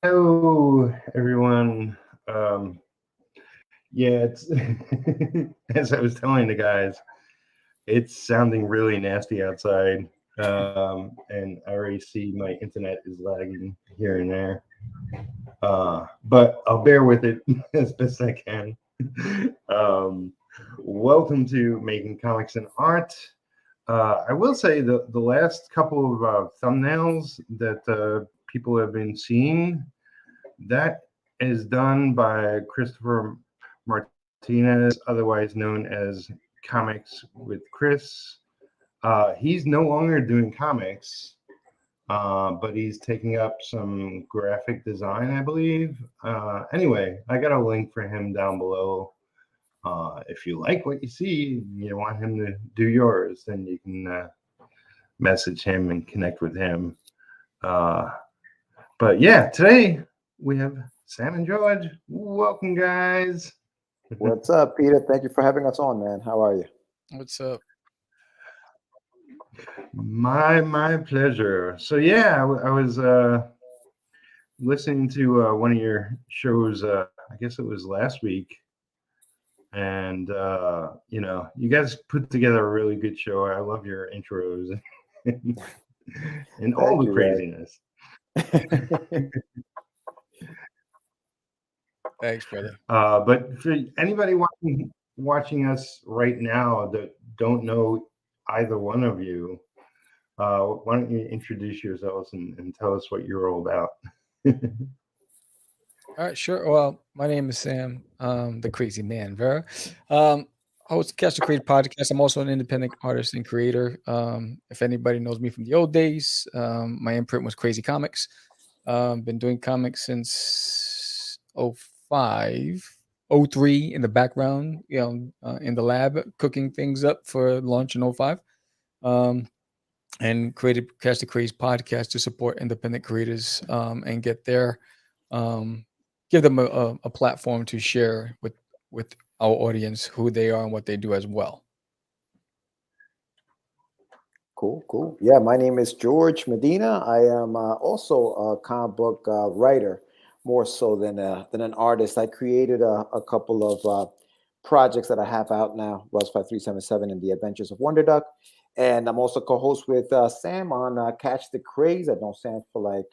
Hello, everyone. Um, yeah, it's as I was telling the guys, it's sounding really nasty outside, and I already see my internet is lagging here and there. But I'll bear with it as best I can. um, Welcome to Making Comics and Art. I will say the last couple of thumbnails that people have been seeing, that is done by Christopher Martinez, otherwise known as Comics with Chris. He's no longer doing comics, but he's taking up some graphic design, I believe. Anyway, I got a link for him down below. If you like what you see, you want him to do yours, then you can message him and connect with him. Uh, but yeah, today we have Sam and George. Welcome, guys. What's up, Peter? Thank you for having us on, man. How are you? What's up? My pleasure. So yeah, I was listening to one of your shows. I guess it was last week, and you guys put together a really good show. I love your intros and all Thank the you, craziness. Thanks, brother. But for anybody watching us right now that don't know either one of you, why don't you introduce yourselves and tell us what you're all about? All right, sure. Well, my name is Sam, the crazy man, Vera. Um, I host the Catch the Creed podcast. I'm also an independent artist and creator. If anybody knows me from the old days, my imprint was Crazy Comics. Been doing comics since '05, '03 in the background, in the lab, cooking things up for launch in '05. Um, and created Catch the Craze podcast to support independent creators and get their um, give them a platform to share with our audience who they are and what they do as well. Cool, cool. Yeah, my name is George Medina. I am also a comic book writer, more so than an artist. I created a couple of projects that I have out now: Wells 5377 and The Adventures of Wonder Duck. And I'm also co-host with Sam on Catch the Craze. I've known Sam for like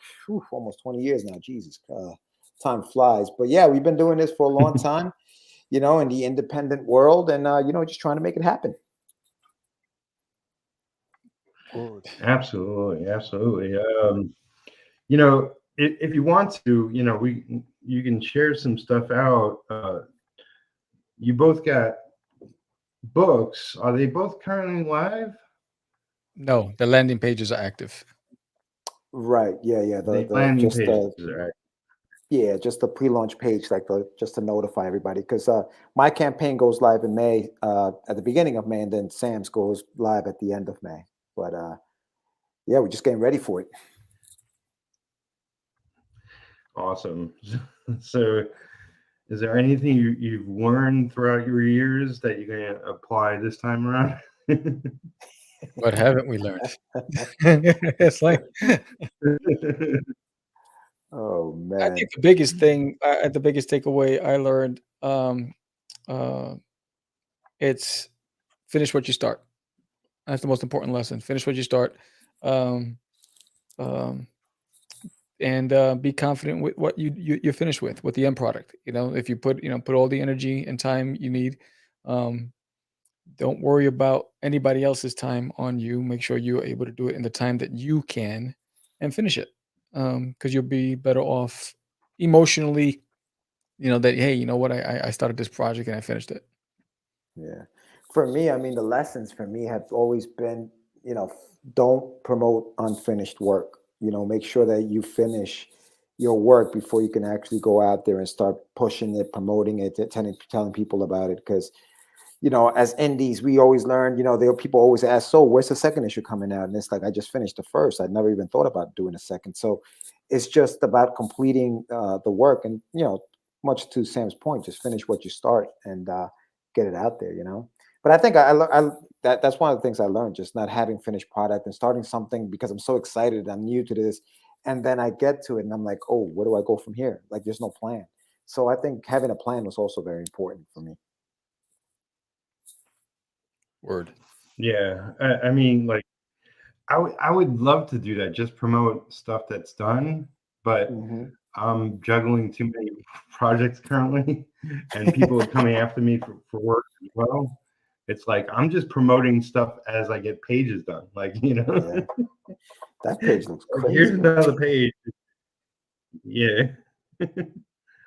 almost 20 years now. Jesus, time flies. But yeah, we've been doing this for a long time, in the independent world, and just trying to make it happen. Good. Absolutely, absolutely. If you want to, you can share some stuff out. You both got books. Are they both currently live? No, the landing pages are active. Right. Yeah. Yeah. The The landing just pages, right? yeah, just the pre-launch page, like just to notify everybody, because my campaign goes live in May, at the beginning of May, and then Sam's goes live at the end of May. But yeah, we're just getting ready for it. Awesome. So, is there anything you've learned throughout your years that you're going to apply this time around? What haven't we learned? It's like Oh I man. think the biggest thing, the biggest takeaway I learned, uh, it's finish what you start. That's the most important lesson. Finish what you start. Um, um, and be confident with what you finish with the end product. If you put all the energy and time you need, um, don't worry about anybody else's time on you. Make sure you're able to do it in the time that you can, and finish it. Because you'll be better off emotionally. That, hey, you know what, I started this project and I finished it. Yeah. For me, I mean, the lessons for me have always been, don't promote unfinished work. Make sure that you finish your work before you can actually go out there and start pushing it, promoting it, telling people about it. Because as indies, we always learn, there are people always ask, so where's the second issue coming out? And it's like, I just finished the first. I never even thought about doing a second. So it's just about completing the work. And, much to Sam's point, just finish what you start and get it out there. But I think that's one of the things I learned, just not having finished product and starting something because I'm so excited. I'm new to this. and then I get to it and I'm like, oh, where do I go from here? Like there's no plan. So I think having a plan was also very important for me. Word. Yeah, I mean, like I would love to do that, just promote stuff that's done, but Hmm. I'm juggling too many projects currently, and people are coming after me for work as well. It's like I'm just promoting stuff as I get pages done. Like, Yeah, that page looks like, here's crazy. another page. Yeah,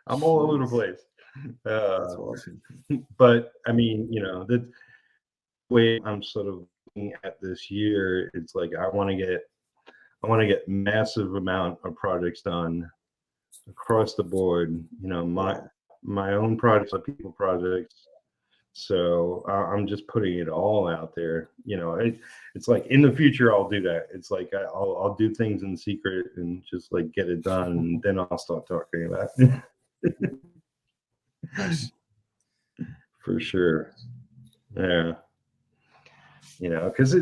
I'm all over the Jeez, place. that's Uh, awesome. but I mean, the way I'm sort of looking at this year, it's like I want to get massive amount of projects done across the board. My Yeah, my own projects, are people projects. So I'm just putting it all out there. It's like in the future I'll do that. It's like I'll do things in secret and just like get it done, and then I'll start talking about it. Nice. For sure. Yeah. Because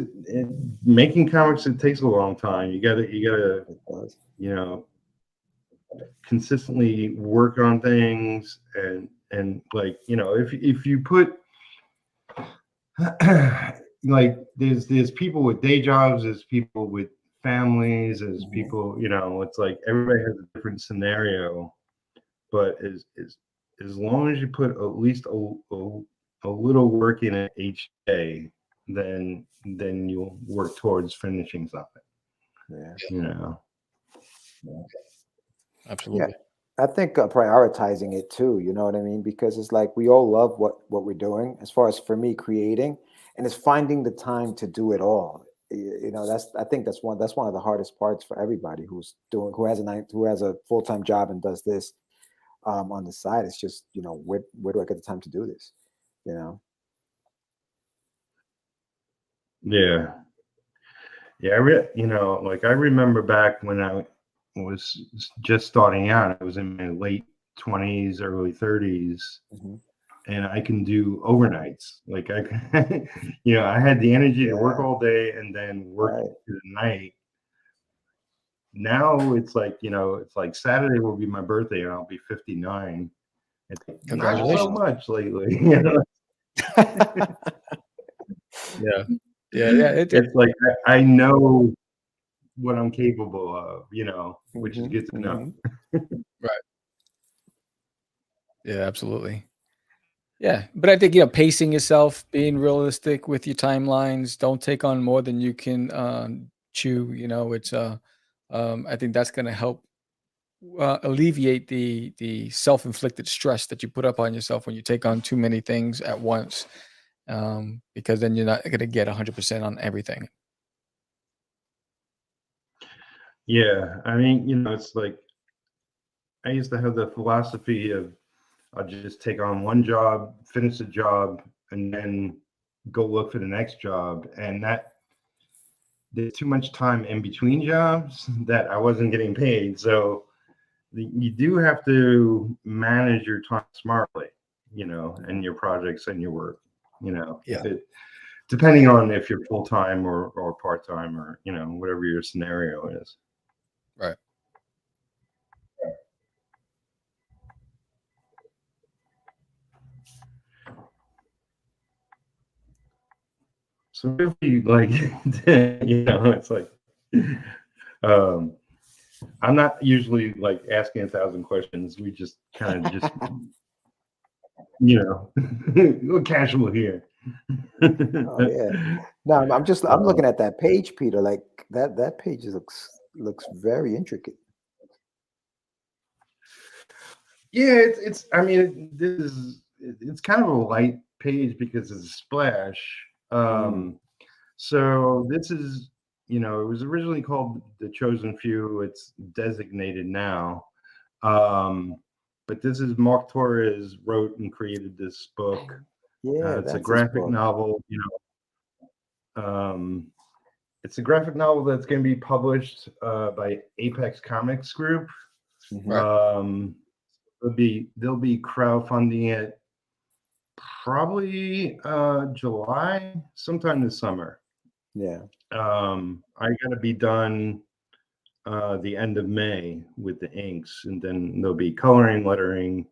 making comics, it takes a long time. You gotta it does. you know consistently work on things, and like if you put like there's people with day jobs, there's people with families, there's Mhm. people, it's like everybody has a different scenario, but as long as you put at least a little work in it each day, then you'll work towards finishing something, Yeah. you know Yeah, Absolutely. I think prioritizing it too. You know what I mean? Because it's like we all love what we're doing. As far as for me, creating, and it's finding the time to do it all. I think that's one of the hardest parts for everybody who has a full time job and does this on the side. It's just where do I get the time to do this? You know? yeah. Yeah, like I remember back when I was just starting out. I was in my late 20s, early 30s, Hmm. and I can do overnights. Like I had the energy to work Yeah. all day and then work Right. through the night. Now it's like Saturday will be my birthday and I'll be 59. It's like, not so Congratulations. Wow. much lately. Yeah. Yeah. Yeah. It's like I know what I'm capable of, which is Hmm. good to know. Hmm. Right. Yeah. Absolutely. Yeah. But I think, pacing yourself, being realistic with your timelines, don't take on more than you can chew. I think that's going to help alleviate the self-inflicted stress that you put up on yourself when you take on too many things at once, because then you're not going to get 100% on everything. Yeah, I mean, it's like I used to have the philosophy of I'll just take on one job, finish the job, and then go look for the next job. And that there's too much time in between jobs that I wasn't getting paid. So you do have to manage your time smartly, and your projects and your work, Yeah. depending on if you're full time or part time, or whatever your scenario is. Right. So if you like, it's like, um, I'm not usually like asking 1,000 questions. We just kind of just, go casual here. Oh yeah. No, I'm Uh, looking at that page, Peter. Like that page looks very intricate. yeah, I mean, it's kind of a light page because it's a splash. Mm, So this is, it was originally called The Chosen Few. It's designated now. Um, but this is Mark Torres wrote and created this book. yeah, It's a that's his graphic book. novel. Um, it's a graphic novel that's going to be published by Apex Comics Group. Hmm. Right. Um, they'll be crowdfunding it probably July, sometime this summer. Yeah. I got to be done the end of May with the inks, and then there'll be coloring, lettering,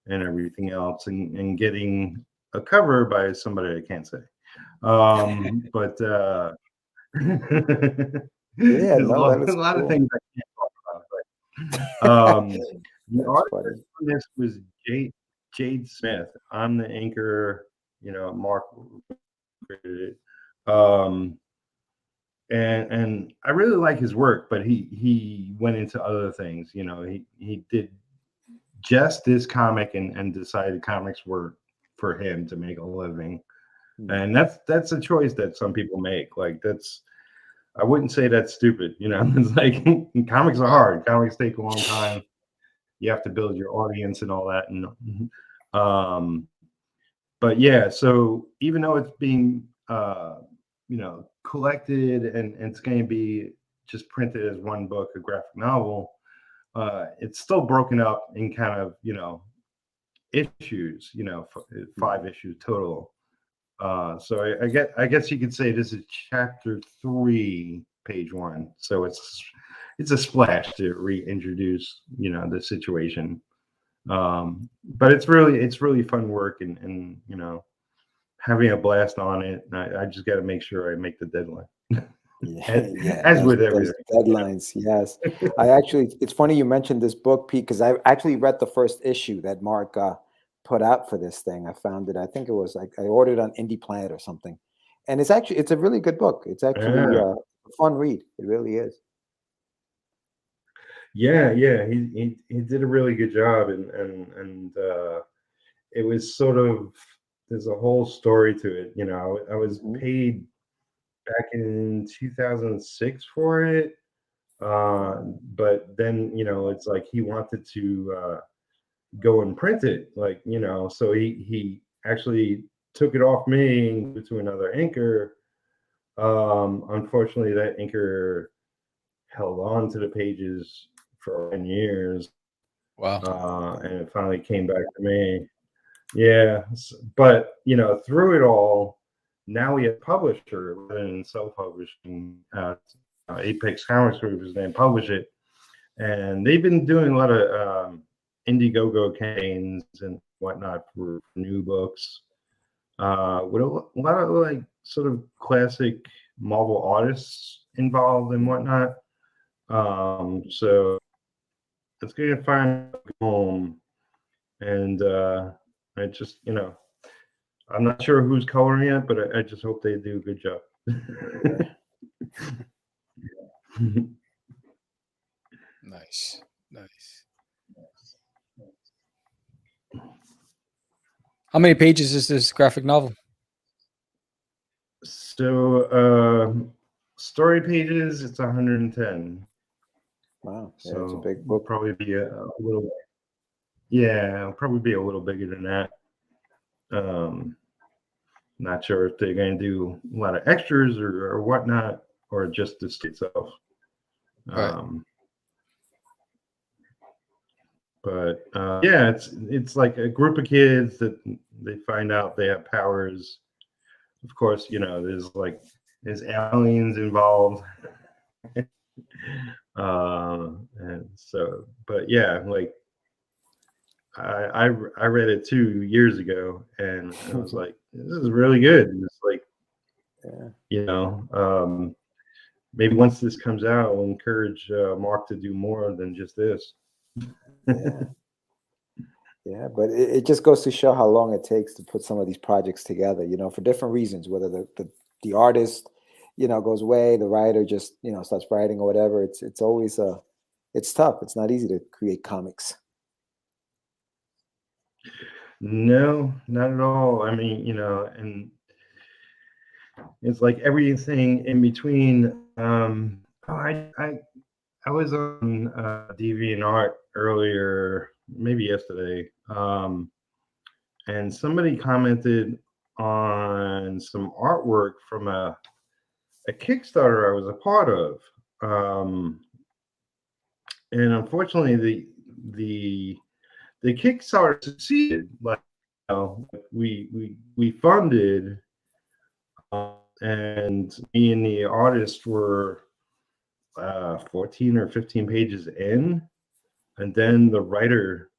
and everything else, and getting a cover by somebody I can't say. But Yeah, there's no, that a is lot of cool. things I can't talk about. But the That's artist funny. on this was Jade Smith. I'm the inker. Mark created it. And I really like his work, but he went into other things. He did just this comic and decided comics were for him to make a living. And that's a choice that some people make. Like, I wouldn't say that's stupid. It's like comics are hard. Comics take a long time. You have to build your audience and all that. And but yeah, so even though it's being collected and it's going to be just printed as one book, a graphic novel, it's still broken up in kind of issues. 5 issues total. So I guess you could say this is chapter 3, page 1. So it's a splash to reintroduce the situation. But it's really fun work, and having a blast on it. I just got to make sure I make the deadline. Yeah, As with those everything. deadlines. Yes, it's funny you mentioned this book, Pete, because I actually read the first issue that Mark put out for this thing. I found it. I think it was like I ordered on Indie Planet or something, and it's a really good book. It's actually Yeah. a fun read. It really is. Yeah, he did a really good job, and it was sort of, there's a whole story to it. I was paid back in 2006 for it, but then it's like he wanted to go and print it, like so he actually took it off me and gave it to another inker. Unfortunately, that inker held on to the pages for 10 years. Wow. And it finally came back to me. Yeah, but through it all, now we have a publisher rather than self-publishing. Apex Comics Group is then publish it, and they've been doing a lot of Indiegogo campaigns and whatnot for new books. With a lot of like sort of classic Marvel artists involved and whatnot. So it's going to find a home, and I just I'm not sure who's coloring it, but I just hope they do a good job. Nice. How many pages is this graphic novel? So story pages, it's 110. Wow, yeah, So it's a big it'll book. probably be a little, yeah, it'll probably be a little bigger than that. Not sure if they're going to do a lot of extras or whatnot, or just the story itself. Right. But yeah, it's like a group of kids that they find out they have powers. Of course, there's aliens involved. And so, but yeah, like I read it 2 years ago, and I was like, this is really good. And it's like, maybe once this comes out, I'll encourage Mark to do more than just this. Yeah, but it just goes to show how long it takes to put some of these projects together, for different reasons, whether the artist, goes away, the writer just, starts writing or whatever. It's always it's tough. It's not easy to create comics. No, not at all. I mean, and it's like everything in between. I was on DeviantArt earlier, maybe yesterday, and somebody commented on some artwork from a Kickstarter I was a part of, and unfortunately the Kickstarter succeeded. Like, we funded, and me and the artist were 14 or 15 pages in, and then the writer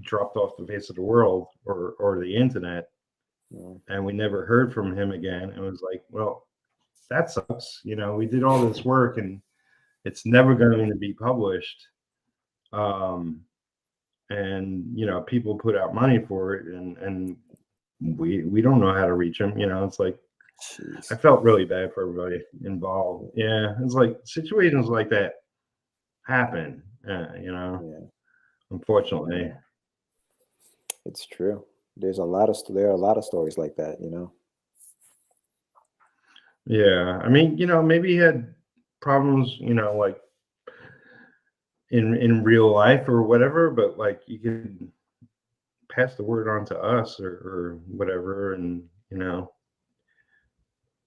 dropped off the face of the world or the internet, and we never heard from him again. It was like, well, that sucks. We did all this work and it's never going to be published. And people put out money for it, and we don't know how to reach him. It's like, Jeez. I felt really bad for everybody involved. Yeah, it's like situations like that happen. Unfortunately. It's true. There are a lot of stories like that. Yeah, I mean, maybe he had problems, like in real life or whatever, but like you can pass the word on to us or whatever, and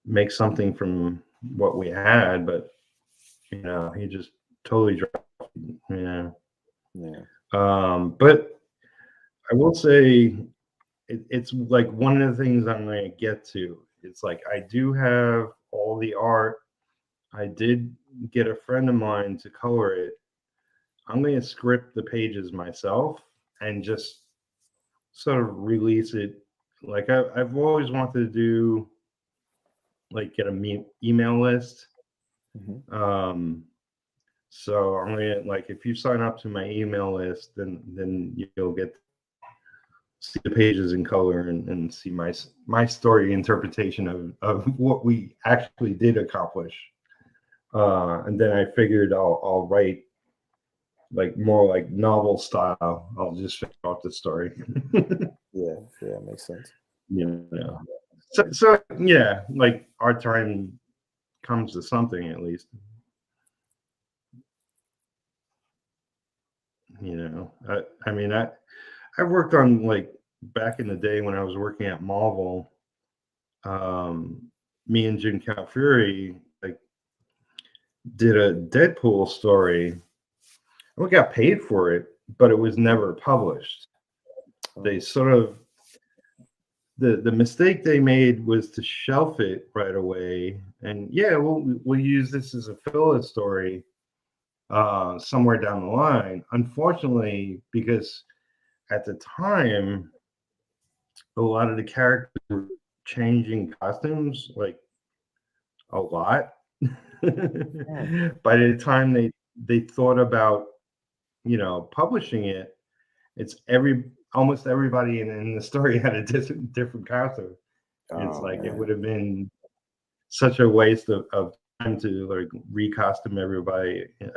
make something from what we had. But he just totally dropped. Yeah. But I will say it's like one of the things I'm going to get to. It's like I do have all the art. I did get a friend of mine to color it. I'm going to script the pages myself and just sort of release it. Like I've always wanted to do, like, get a email list. So I'm going to, like, if you sign up to my email list, then you'll get to see the pages in color and see my story interpretation of what we actually did accomplish. And then I figured I'll write like more like novel style. I'll just finish off the story. Yeah, makes sense. So yeah, like our time comes to something at least. I mean, I worked on, like, back in the day when I was working at Marvel. Me and Jim Calfury like did a Deadpool story. We got paid for it, but it was never published. They sort of the mistake they made was to shelf it right away, and we'll use this as a filler story somewhere down the line. Unfortunately, because at the time a lot of the characters were changing costumes like a lot. By the time they thought about publishing it, it's almost everybody in the story had a different costume. It's like, it would have been such a waste of time to like recostume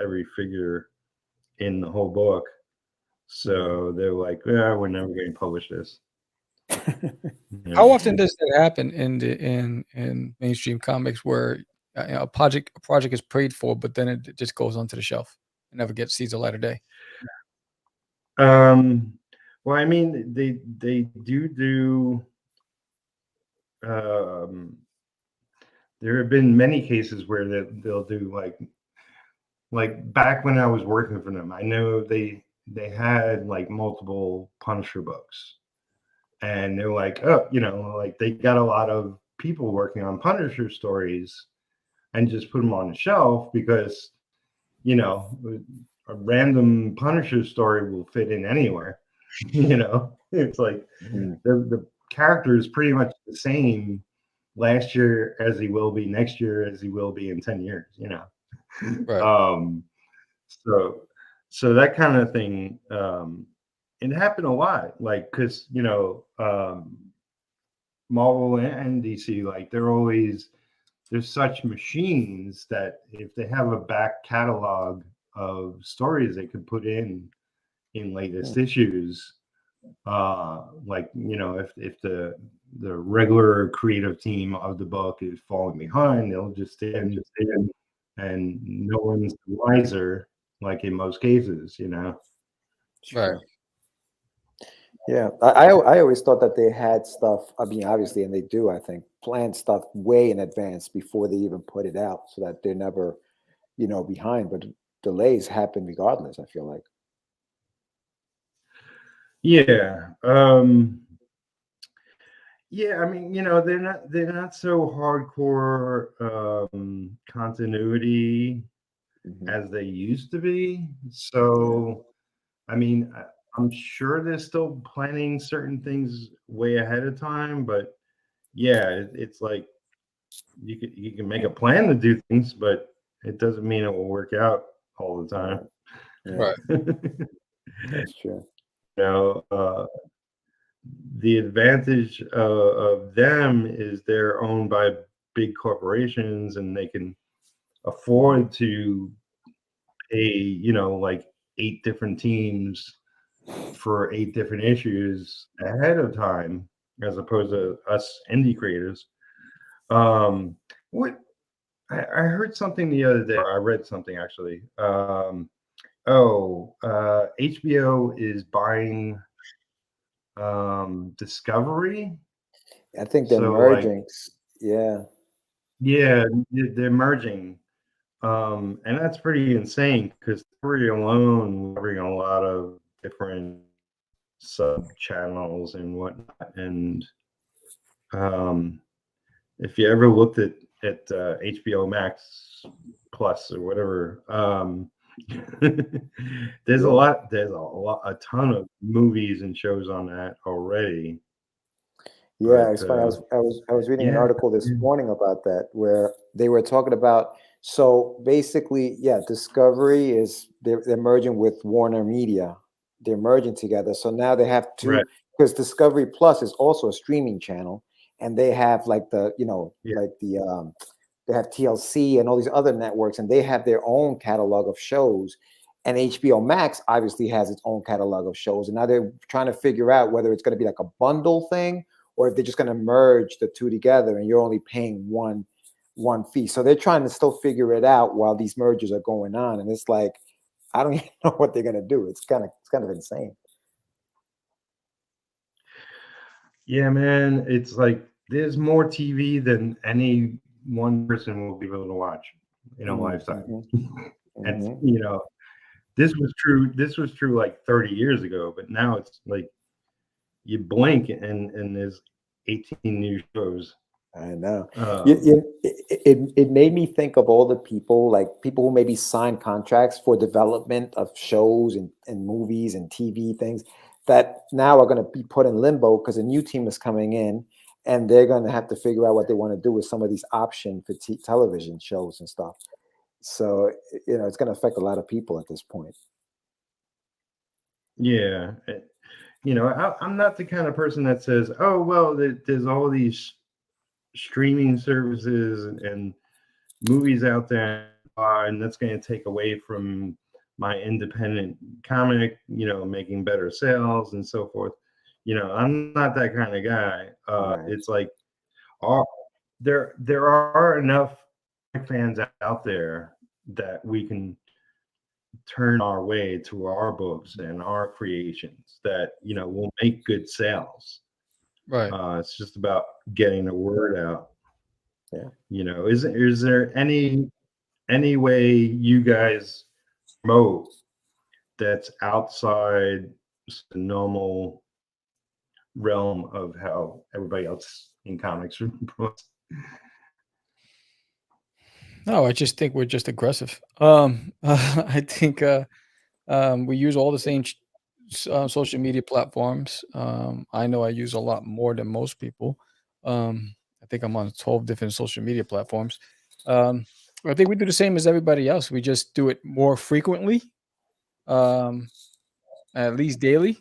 every figure in the whole book. So they're like, yeah, we're never going to publish this. How often does that happen in mainstream comics, where a project is paid for, but then it just goes onto the shelf and never sees the light of day? Well, I mean, they do. There have been many cases where they'll do like back when I was working for them. I know they had like multiple Punisher books, and they're like, oh, like they got a lot of people working on Punisher stories, and just put them on the shelf because a random Punisher story will fit in anywhere. It's like the character is pretty much the same last year as he will be next year as he will be in 10 years. Right. So that kind of thing, it happened a lot, like, because Marvel and DC, like, there's such machines that if they have a back catalog of stories they could put in latest issues, like, if the regular creative team of the book is falling behind, they'll just stand and no one's wiser, like in most cases. Right. Yeah, I always thought that they had stuff. I mean, obviously, and they do, I think, plan stuff way in advance before they even put it out, so that they're never, behind. But delays happen regardless, I feel like. Yeah. Yeah, I mean, they're not so hardcore continuity as they used to be. So, I mean, I'm sure they're still planning certain things way ahead of time, but yeah, it's like you can make a plan to do things, but it doesn't mean it will work out all the time. Yeah, Right. that's true. You know, the advantage of them is they're owned by big corporations and they can afford to pay, you know, like 8 different teams for 8 different issues ahead of time, as opposed to us indie creators. What I heard something the other day, or I read something actually. HBO is buying Discovery. I think they're So like, merging. Yeah, yeah, they're merging. And that's pretty insane because Discovery alone covering a lot of different sub channels and whatnot. And um, if you ever looked at HBO Max Plus or whatever, there's yeah. a ton of movies and shows on that already. Yeah, But it's funny. I was reading an yeah, article this morning about that where they were talking about, so basically, yeah, Discovery is they're merging with Warner Media. They're merging together. So now they have right, two, because Discovery Plus is also a streaming channel, and they have like yeah, they have TLC and all these other networks, and they have their own catalog of shows. And HBO Max obviously has its own catalog of shows. And now they're trying to figure out whether it's going to be like a bundle thing or if they're just going to merge the two together and you're only paying one fee. So they're trying to still figure it out while these mergers are going on. And it's like, I don't even know what they're going to do. It's kind of insane. yeah, man. It's like there's more TV than any one person will be able to watch in a lifetime. And Mm-hmm. you know, this was true. This was true like 30 years ago, but now it's like you blink and there's 18 new shows. I know. Um, It made me think of all the people, like people who maybe sign contracts for development of shows and movies and TV things that now are going to be put in limbo because a new team is coming in and they're going to have to figure out what they want to do with some of these options for television shows and stuff. So, it's going to affect a lot of people at this point. yeah, you know, I'm not the kind of person that says, "Oh, well, there's all these streaming services and movies out there, and that's going to take away from my independent comic, you know, making better sales and so forth." You know, I'm not that kind of guy. Right. It's like, all there are enough fans out there that we can turn our way to our books and our creations that, you know, will make good sales. Right. It's just about getting the word out. Yeah. You know, is there any way you guys promote that's outside the normal realm of how everybody else in comics promotes? No, I just think we're just aggressive. I think we use all the same social media platforms. I know I use a lot more than most people. I think I'm on 12 different social media platforms. Um, I think we do the same as everybody else. We just do it more frequently, um, at least daily,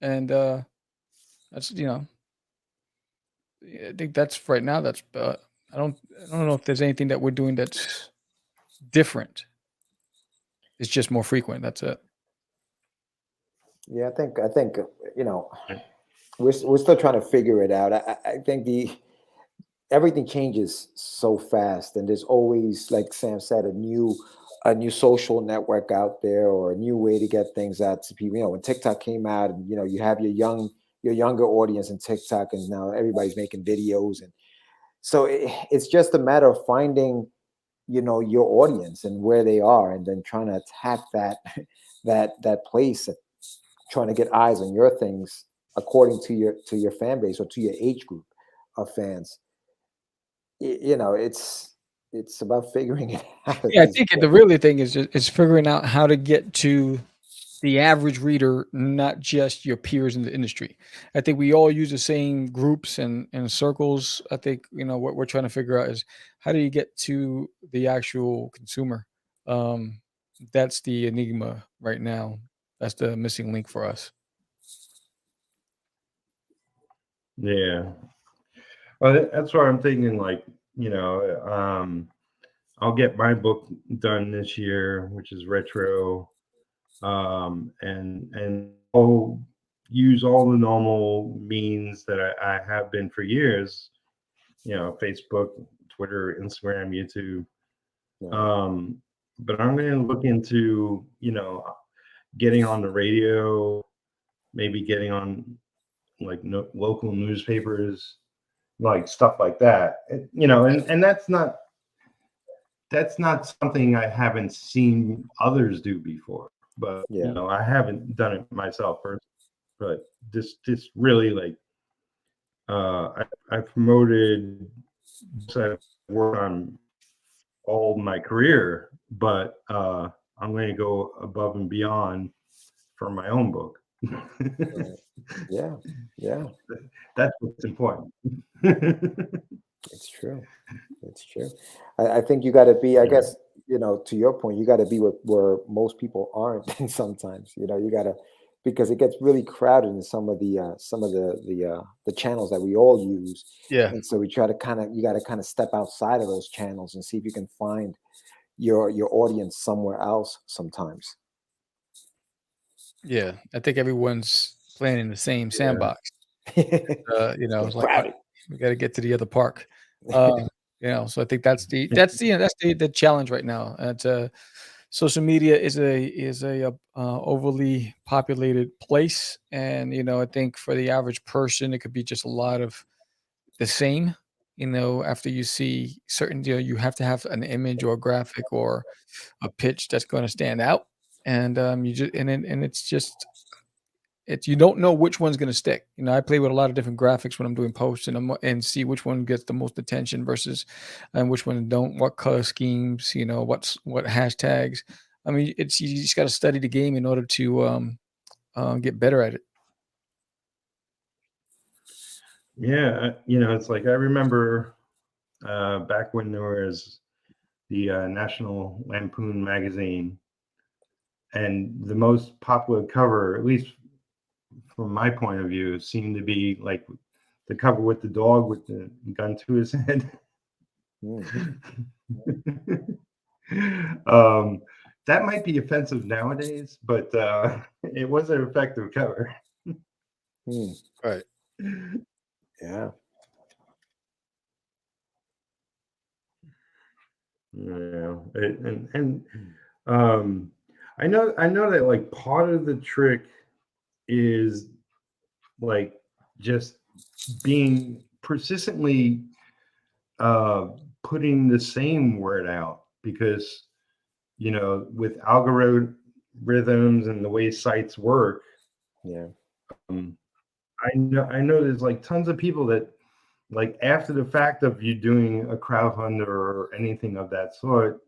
and that's I think that's right now. That's I don't know if there's anything that we're doing that's different. It's just more frequent. That's it. Yeah, I think you know we're still trying to figure it out. I think everything changes so fast, and there's always, like Sam said, a new social network out there or a new way to get things out to people. When TikTok came out, and you have your younger audience in TikTok, and now everybody's making videos, and so it's just a matter of finding your audience and where they are, and then trying to attack that that place, trying to get eyes on your things according to your fan base or to your age group of fans. It's it's about figuring it out at Yeah, I this think the point. really thing is figuring out how to get to the average reader, not just your peers in the industry. I think we all use the same groups and circles. I think, what we're trying to figure out is how do you get to the actual consumer? Um, that's the enigma right now. That's the missing link for us. Yeah. Well, that's why I'm thinking, like, I'll get my book done this year, which is retro, and I'll use all the normal means that I have been for years, Facebook, Twitter, Instagram, YouTube. Yeah. But I'm going to look into, getting on the radio, maybe getting on like local newspapers, like stuff like that. And that's not something I haven't seen others do before. But Yeah. I haven't done it myself first. But this really, like, I promoted, so I've worked on all my career, but I'm going to go above and beyond for my own book. Right. Yeah. Yeah. That's what's important. It's true. It's true. I think you got to be, I Yeah. guess, to your point, you got to be where most people aren't. Sometimes, you got to, because it gets really crowded in some of the channels that we all use, Yeah. and so we try to you got to kind of step outside of those channels and see if you can find your audience somewhere else. Sometimes. Yeah. I think everyone's playing in the same Yeah. sandbox. It's It's like, all right, crowded. we got to get to the other park. So I think that's the challenge right now. Social media is a overly populated place, and I think for the average person, it could be just a lot of the same. After you see certain, you have to have an image or a graphic or a pitch that's going to stand out, and you just and it's just you don't know which one's gonna stick. I play with a lot of different graphics when I'm doing posts and see which one gets the most attention versus and which one don't, what color schemes, what hashtags. I mean, you just gotta study the game in order to get better at it. Yeah. It's like I remember back when there was the National Lampoon magazine, and the most popular cover, at least from my point of view, seemed to be like the cover with the dog with the gun to his head. Mm, um, that might be offensive nowadays, but it was an effective cover. mm, Right. yeah. Yeah, and um, I know that, like, part of the trick is, like, just being persistently putting the same word out, because with algorithms and the way sites work, Yeah. um, I know there's like tons of people that, like, after the fact of you doing a crowdfunder or anything of that sort,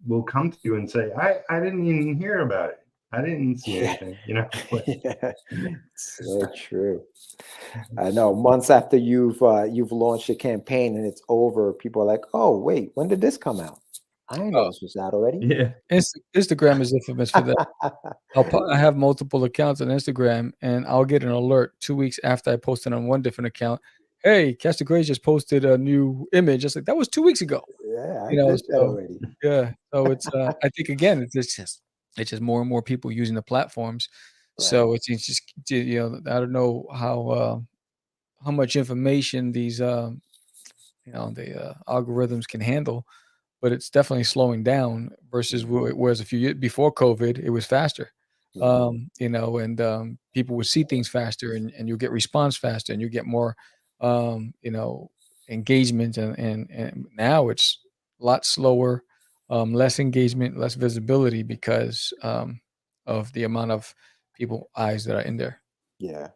will come to you and say, I didn't even hear about it. I didn't see Yeah. anything, Yeah. So true. I know. Months after you've launched your campaign and it's over, people are like, "Oh, wait, when did this come out? I didn't know Oh, this was out already." Yeah. Instagram is infamous for that. I have multiple accounts on Instagram, and I'll get an alert 2 weeks after I posted on one different account. Hey, Catch the Craze just posted a new image. It's like that was 2 weeks ago. Yeah, I did that So already. yeah. So I think again, it's just more and more people using the platforms. Right. So it's just I don't know how much information these the algorithms can handle, but it's definitely slowing down versus Mhm. whereas a few years before COVID, it was faster. Yeah. And people would see things faster, and you get response faster, and you get more, um, you know, engagement, and now it's a lot slower, less engagement, less visibility because of the amount of people eyes that are in there. Yeah.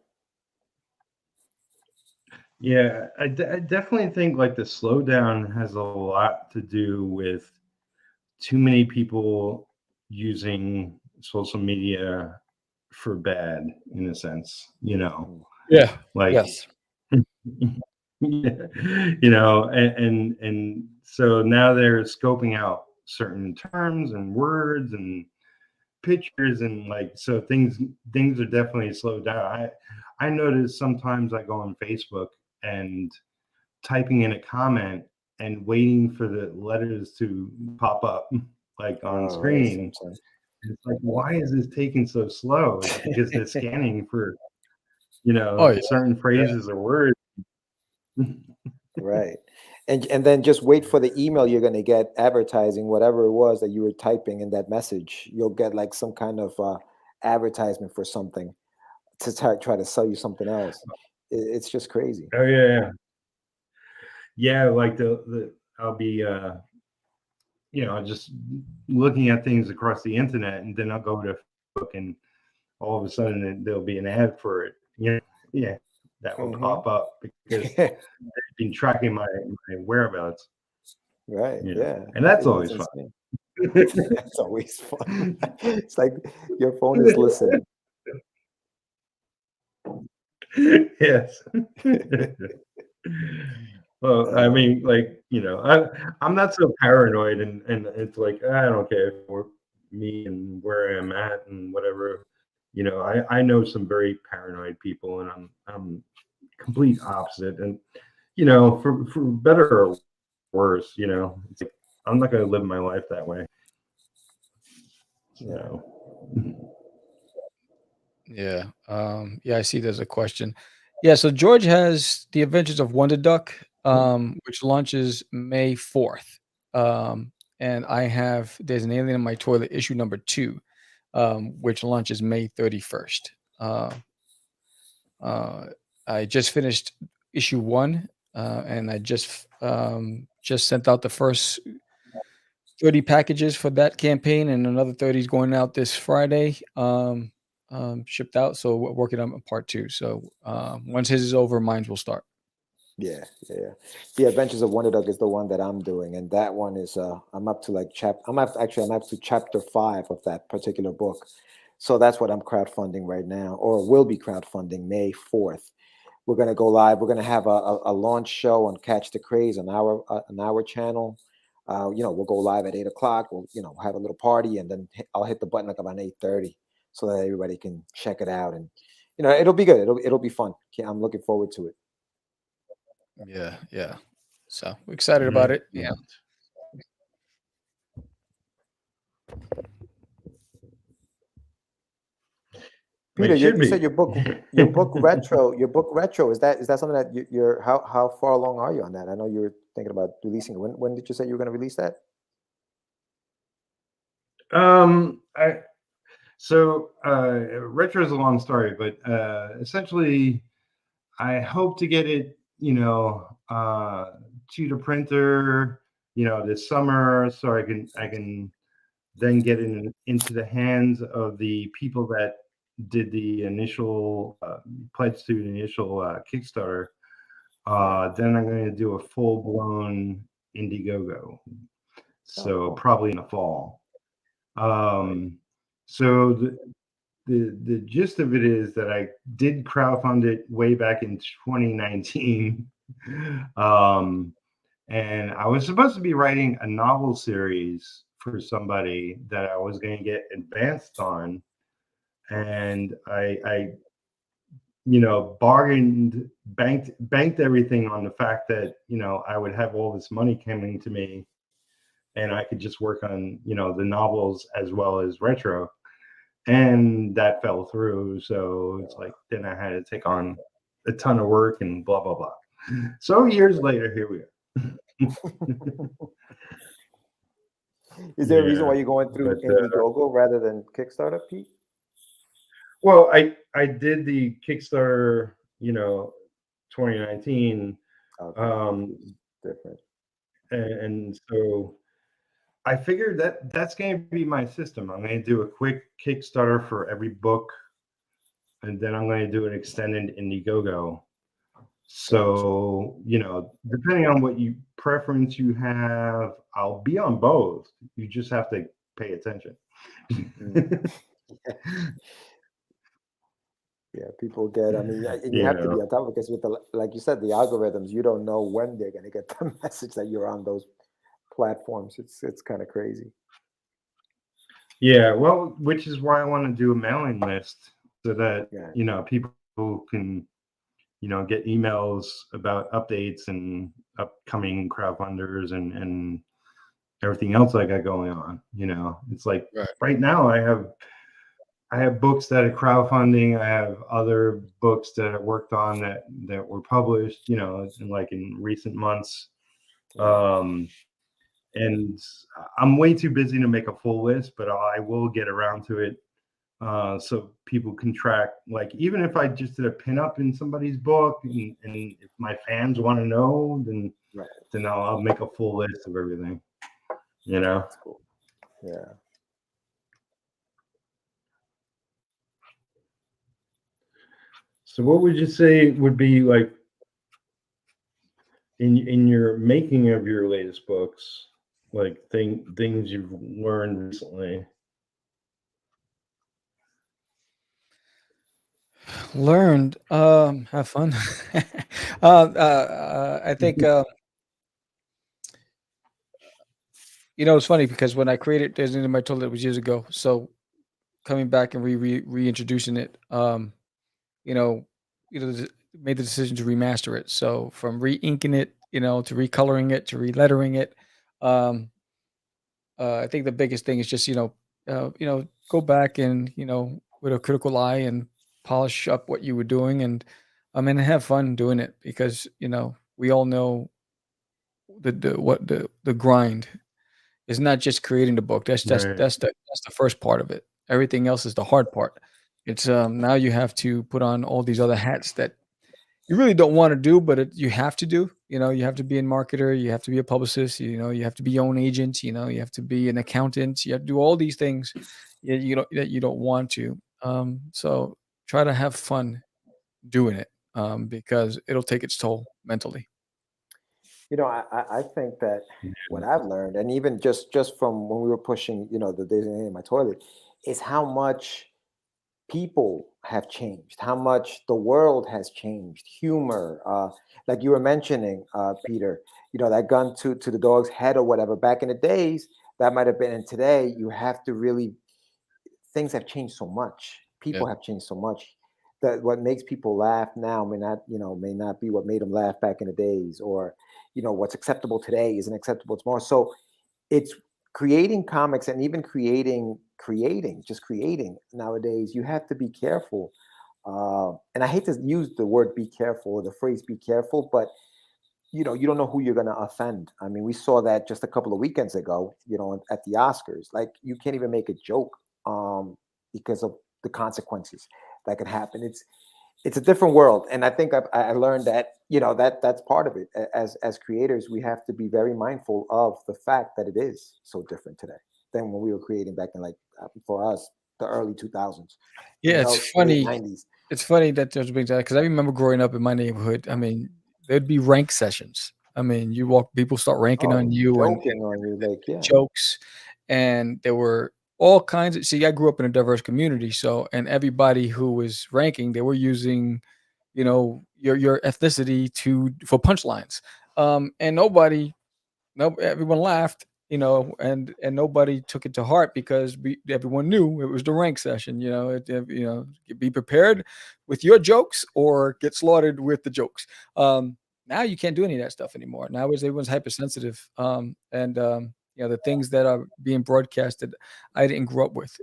Yeah, I definitely think like the slowdown has a lot to do with too many people using social media for bad, in a sense, Yeah. like, Yes. and so now they're scoping out certain terms and words and pictures, and like, so things are definitely slowed down. I notice sometimes I go on Facebook and typing in a comment and waiting for the letters to pop up like on Oh, right. screen. Sometimes. It's like, why is this taking so slow? It's because they're scanning for Oh yeah. certain phrases or words. Right. And then just wait for the email you're going to get advertising whatever it was that you were typing in that message. You'll get like some kind of advertisement for something to try to sell you something else. It's just crazy. Oh yeah, like the I'll be just looking at things across the internet, and then I'll go to Facebook, and all of a sudden there'll be an ad for it. Yeah, that will Hmm. pop up because they've been tracking my whereabouts. Right. Yeah. And that's It's always fun. insane. It's always fun. It's like your phone is listening. Yes. Well, I mean, like, I'm not so paranoid, and it's like, I don't care for me and where I'm at and whatever. I know some very paranoid people, and I'm complete opposite. And for better or worse, it's like, I'm not going to live my life that way. Yeah. Yeah. Yeah, I see there's a question. Yeah, so George has The Adventures of Wonder Duck, which launches May 4th. And I have There's an Alien in My Toilet issue number 2, which launches May 31st. Uh, I just finished issue 1, and I just sent out the first 30 packages for that campaign, and another 30 is going out this Friday. Shipped out. So we're working on part 2. So once his is over, mine will start. Yeah. The Adventures of Wonder Dog is the one that I'm doing, and that one is I'm up to like I'm up to chapter 5 of that particular book. So that's what I'm crowdfunding right now, or will be crowdfunding May 4th. We're gonna go live. We're gonna have a launch show on Catch the Craze on our channel. We'll go live at 8 o'clock. We'll have a little party, and then I'll hit the button like about 8:30, so that everybody can check it out, and it'll be good. It'll be fun. I'm looking forward to it. Yeah, yeah. So we're excited about it. Yeah. Peter, It should you said be. your book retro. Is that something that you're how far along are you on that? I know you were thinking about releasing it. When did you say you were going to release that? Retro is a long story, but essentially, I hope to get it, to the printer, this summer, so I can then get it into the hands of the people that did the initial pledge to the initial Kickstarter. Then I'm going to do a full blown Indiegogo, so Cool. probably in the fall. So the gist of it is that I did crowdfund it way back in 2019. And I was supposed to be writing a novel series for somebody that I was going to get advanced on, and I bargained, banked everything on the fact that I would have all this money coming to me, and I could just work on the novels as well as retro, and that fell through. So it's like, then I had to take on a ton of work and blah blah blah. So years later, here we are. Is there a reason Yeah, why you're going through but Indiegogo rather than Kickstarter, Pete? well, I did the Kickstarter, 2019, Okay, different. and so I figured that that's going to be my system. I'm going to do a quick Kickstarter for every book, and then I'm going to do an extended Indiegogo. Gotcha. So, depending on what you preference you have, I'll be on both. You just have to pay attention. Mm. Yeah, people get. I mean, and you you have to be know, on top of it because with the, like you said, the algorithms, you don't know when they're going to get the message that you're on those platforms. It's kind of crazy. yeah, well, which is why I want to do a mailing list so that, Yeah. people can, get emails about updates and upcoming crowdfunders and everything else I got going on. It's like Right. right now I have books that are crowdfunding. I have other books that I worked on that were published, in recent months. Right. Um, and I'm way too busy to make a full list, but I will get around to it. So people can track, like, even if I just did a pinup in somebody's book, and if my fans want to know, then Right. I'll make a full list of everything. You know. That's cool. Yeah. So what would you say would be like in your making of your latest books, like things you've learned recently? Learned, have fun. I think it's funny because when I created Disney, I told it was years ago. So coming back and reintroducing it, you know, made the decision to remaster it. So from re-inking it, to recoloring it, to relettering it. Um, I think the biggest thing is just go back and with a critical eye and polish up what you were doing, and have fun doing it because we all know the grind is not just creating the book. Right. That's the first part of it. Everything else is the hard part. It's now you have to put on all these other hats that you really don't want to do, but you have to do. You have to be a marketer, you have to be a publicist, you have to be your own agent, you have to be an accountant, you have to do all these things that you don't want to. So try to have fun doing it because it'll take its toll mentally. I think that what I've learned, and even just from when we were pushing, the Disney in my toilet, is how much people have changed, how much the world has changed. Humor, like you were mentioning, Peter, that gun to the dog's head or whatever. Back in the days, that might have been, and today you have to really, things have changed so much. Yeah. People have changed so much that what makes people laugh now may not be what made them laugh back in the days, or what's acceptable today isn't acceptable tomorrow. So it's creating comics, and even creating nowadays, you have to be careful. And I hate to use the word be careful or the phrase be careful, but you don't know who you're going to offend. I mean, we saw that just a couple of weekends ago, at the Oscars. Like, you can't even make a joke because of the consequences that could happen. It's a different world, and I think I learned that that's part of it. As creators, we have to be very mindful of the fact that it is so different today than when we were creating back in, like, for us, the early 2000s, Yeah, it's late funny. 90s. It's funny that there's a big because I remember growing up in my neighborhood. I mean, there'd be rank sessions. I mean, you walk, people start ranking Oh, on you joking on you, like, and yeah. jokes, and there were all kinds of. See, I grew up in a diverse community, so and everybody who was ranking, they were using, your ethnicity for punchlines, and no, everyone laughed, and nobody took it to heart because everyone knew it was the rank session. Be prepared with your jokes or get slaughtered with the jokes. Now you can't do any of that stuff anymore. Now everyone's hypersensitive, and the things that are being broadcasted, I didn't grow up with.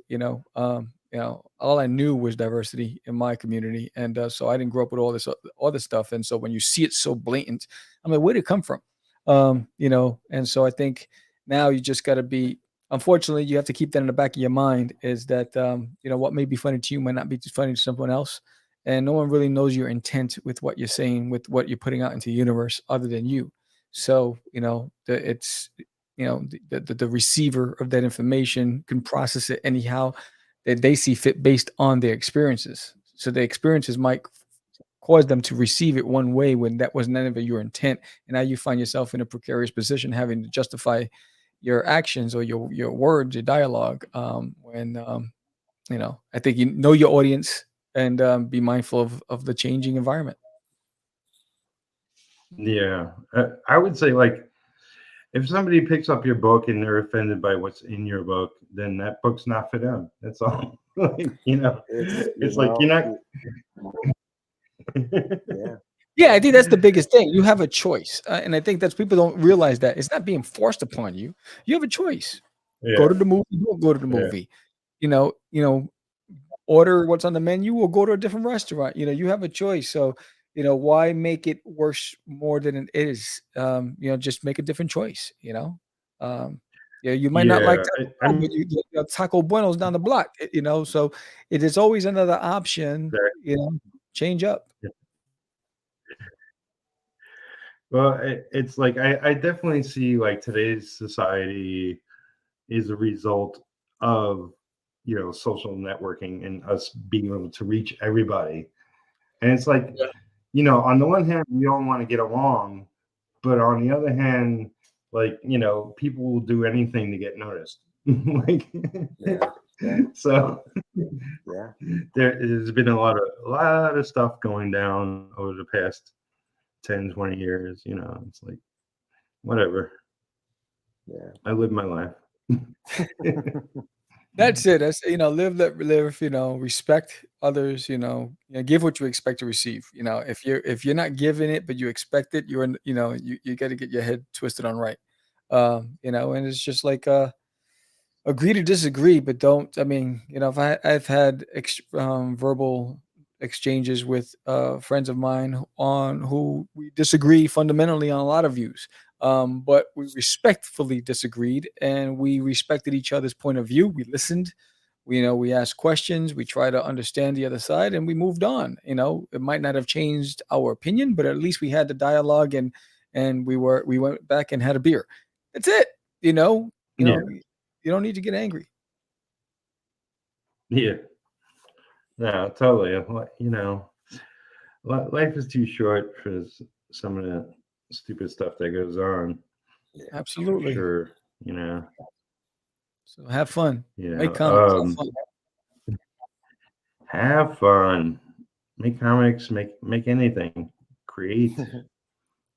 All I knew was diversity in my community, and so I didn't grow up with all this stuff. And so when you see it so blatant, I'm like, where did it come from? And so I think now you just got to be, unfortunately, you have to keep that in the back of your mind is that, what may be funny to you might not be funny to someone else. And no one really knows your intent with what you're saying, with what you're putting out into the universe other than you. So, it's, the receiver of that information can process it anyhow that they see fit based on their experiences. So the experiences might caused them to receive it one way when that was never your intent, and now you find yourself in a precarious position having to justify your actions or your words, your dialogue. When I think you know your audience and be mindful of the changing environment. Yeah, I would say like if somebody picks up your book and they're offended by what's in your book, then that book's not for them. That's all. Like, it's like you're not. Yeah. Yeah, I think that's the biggest thing. You have a choice, and I think that's people don't realize that it's not being forced upon you. You have a choice. Go Yeah, to the movie. Don't go to the yeah, movie. Order what's on the menu or go to a different restaurant. You have a choice. So, why make it worse more than it is? Just make a different choice. Yeah, you might not like yeah. Taco I Bell, but mean, you got Taco Bueno's down the block. So it is always another option. that- Change up. well, it's like I definitely see like today's society is a result of social networking and us being able to reach everybody. And it's like, on the one hand, we all want to get along, but on the other hand, like, people will do anything to get noticed. Like, Yeah. Yeah. so Yeah. there's been a lot of stuff going down over the past 10, 20 years. It's like, whatever. Yeah. I live my life. That's it. That's live, let live. Respect others. Give what you expect to receive. If you're not giving it, but you expect it, you're in. You got to get your head twisted on right. And it's just like agree to disagree, but don't. I mean, if I've had verbal exchanges with friends of mine on who we disagree fundamentally on a lot of views. But we respectfully disagreed, and we respected each other's point of view. We listened. We asked questions. We tried to understand the other side, and we moved on. It might not have changed our opinion, but at least we had the dialogue, and we went back and had a beer. That's it. You know. You Yeah, know. You don't need to get angry. yeah, no, totally. Life is too short for some of the stupid stuff that goes on. For Absolutely. sure. So have fun. Yeah. Make comics. Have fun. Have fun. Make comics. Make anything. Create.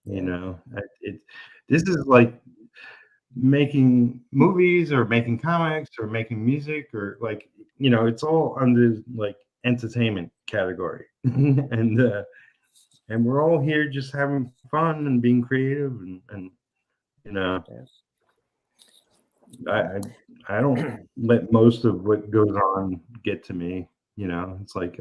This is like making movies or making comics or making music or like it's all under like entertainment category, and we're all here just having fun and being creative and you know I I don't let most of what goes on get to me. It's like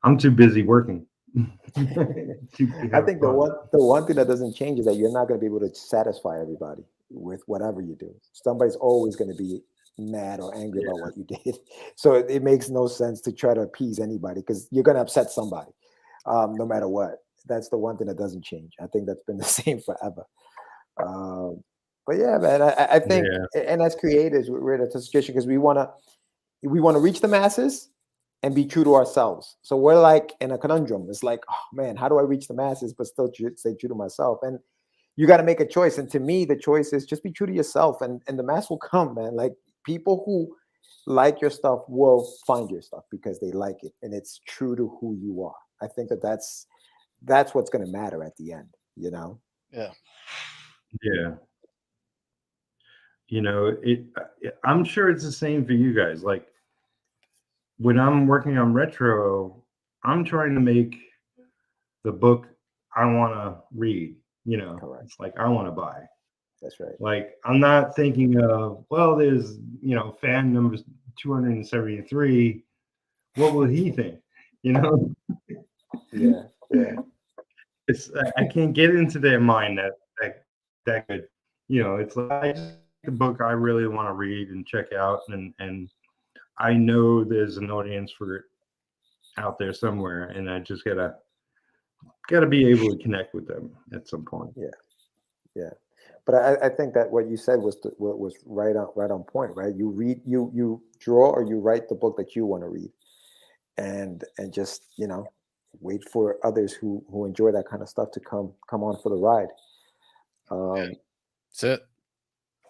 I'm too busy working. Too busy I having think the fun. one thing that doesn't change is that you're not going to be able to satisfy everybody with whatever you do. Somebody's always going to be mad or angry about what you did. So it makes no sense to try to appease anybody because you're going to upset somebody, no matter what. That's the one thing that doesn't change. I think that's been the same forever. But yeah, man, I think, Yeah. and as creators, we're in a situation because we want to reach the masses and be true to ourselves. So we're like in a conundrum. It's like, oh man, how do I reach the masses but still stay true to myself? And you got to make a choice. And to me, the choice is just be true to yourself, and the mass will come, man. Like people who like your stuff will find your stuff because they like it, and it's true to who you are. I think that's what's going to matter at the end. Yeah. Yeah. I'm sure it's the same for you guys. Like when I'm working on retro, I'm trying to make the book I want to read. Correct. It's like I want to buy. That's right. Like I'm not thinking of, well, there's fan number 273. What will he think? Yeah. It's I can't get into their mind that good. It's like I just the book I really want to read and check out, and I know there's an audience for it out there somewhere, and I just gotta be able to connect with them at some point. Yeah. But I think that what you said was right on point, right? You read, you draw or you write the book that you want to read, and just wait for others who enjoy that kind of stuff to come on for the ride. That's it.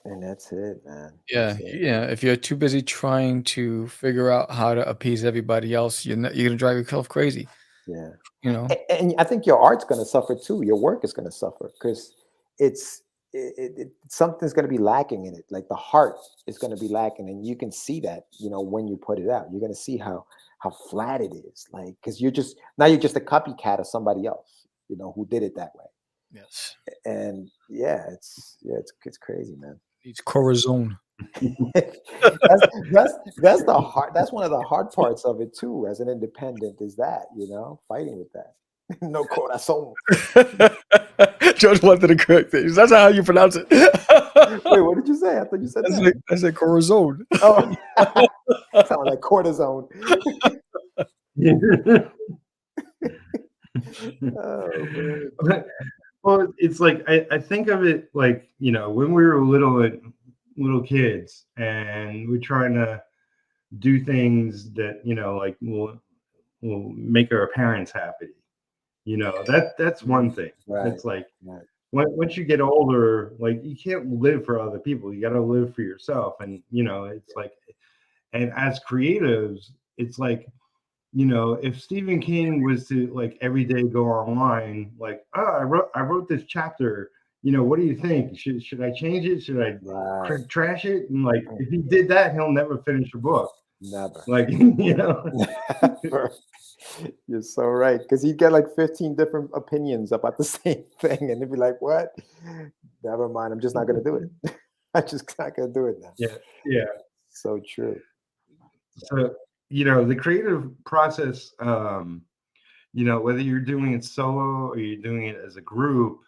And that's it, man. Yeah, That's it. yeah. If you're too busy trying to figure out how to appease everybody else, you're gonna drive yourself crazy. Yeah. You know. And I think your art's going to suffer too. Your work is going to suffer because it's something's going to be lacking in it. Like the heart is going to be lacking, and you can see that. When you put it out, you're going to see how flat it is. Like because you're just a copycat of somebody else. Who did it that way. Yes. And it's crazy, man. It's Corazon. that's the hard. That's one of the hard parts of it too. As an independent, is that fighting with that. No corazon. George wanted to correct things. That's not how you pronounce it. Wait, what did you say? I thought you said that. I said Corazon. Oh, sound like cortisone. Oh, man. Well, it's like I think of it like when we were little kids and we're trying to do things that like will make our parents happy. That's one thing. Right. It's like Right. once you get older, like you can't live for other people. You got to live for yourself. And it's like, and as creatives, it's like, if Stephen King was to like every day go online, like, oh, I wrote this chapter. What do you think? Should I change it? Should I trash it? And like, if he did that, he'll never finish a book. Never. Like, Never. You're so right. Because he'd get like 15 different opinions about the same thing. And they'd be like, what? Never mind. I'm just not going to do it. I'm just not going to do it now. Yeah. Yeah. So true. So, the creative process, whether you're doing it solo or you're doing it as a group,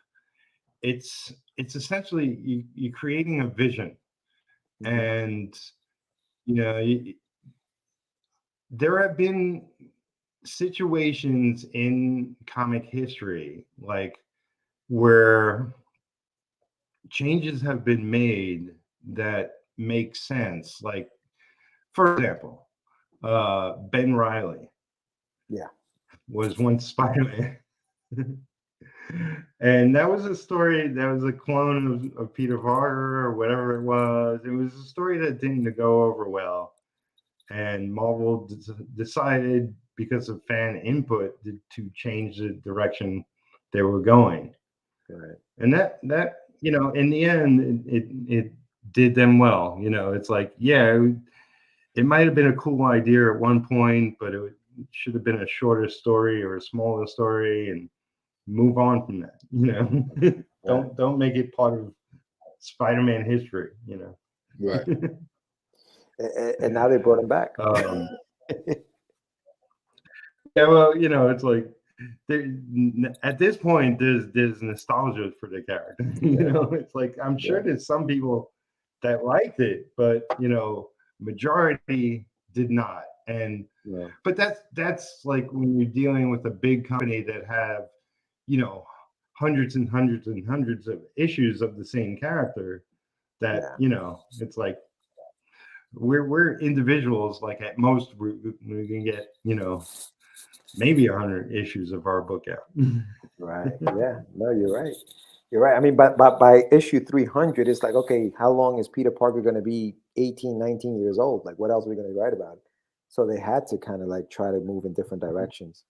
it's essentially you're creating a vision. And, there have been situations in comic history like where changes have been made that make sense. Like, for example, Ben Reilly was once Spider-Man. And that was a story that was a clone of Peter Parker or whatever it was. It was a story that didn't go over well. And Marvel decided, because of fan input, to change the direction they were going. Right. And that in the end, it did them well. It's like, it might have been a cool idea at one point, but it should have been a shorter story or a smaller story, and move on from that. Don't make it part of Spider-Man history. Right. And now they brought him back. Yeah, well, it's like at this point there's nostalgia for the character. It's like I'm sure there's some people that liked it, but majority did not. And but that's like when you're dealing with a big company that have hundreds and hundreds and hundreds of issues of the same character, that it's like we're individuals. Like at most we can get maybe 100 issues of our book out. Right. Yeah. No, you're right. You're right. I mean, but by issue 300, it's like, okay, how long is Peter Parker going to be 18, 19 years old? Like, what else are we going to write about? So they had to kind of like try to move in different directions.